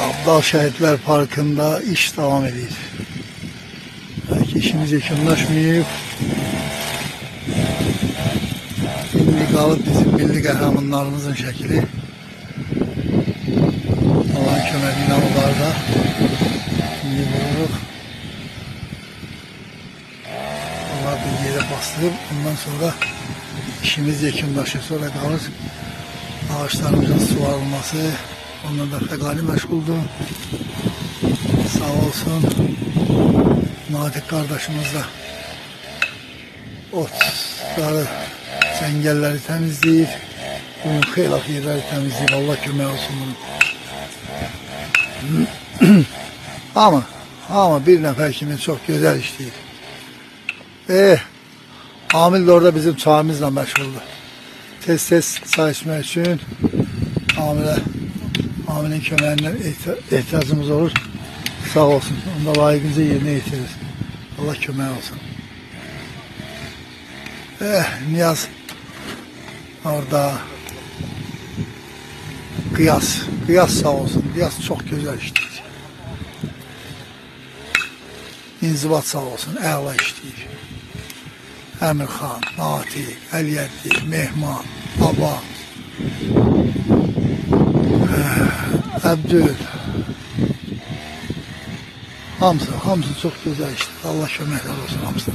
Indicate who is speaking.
Speaker 1: Abdal Şehitler Parkı'nda iş devam ediyor. Belki işimiz yakınlaşmayıp şimdi kalıp bizim milli kahramanlarımızın şekli Allah'ın kömeliyle olarda şimdi vururuk. Onlar bir yere bastırıp ondan sonra işimiz yakınlaşıyor. Sonra kalır ağaçlarımızın suvarılması. Ondan da fekali meşguldü. Sağ olsun. Nadik kardeşimiz de otları, cengelleri temizleyip bunun kıylak yerleri temizleyip Allah kömeği olsun bunun. ama bir nefer kimin çok güzel işleyip. Amil de orada bizim çağımızla meşguldü. Tez çay içmek için Amil'in kömeğinden ihtiyacımız olur. Sağ olsun. Onu da layıkınca yerine getiririz. Allah kömeği olsun. Niyaz orada Kıyas sağ olsun. Kıyas çok güzel işleyir. İnzibat sağ olsun. Əla işleyir. Əmirxan, Natiq, Əliyəddi, Mehman, Baba, Əbdül. Hamısı çok güzel işte. Allah köməklər olsun hamısı.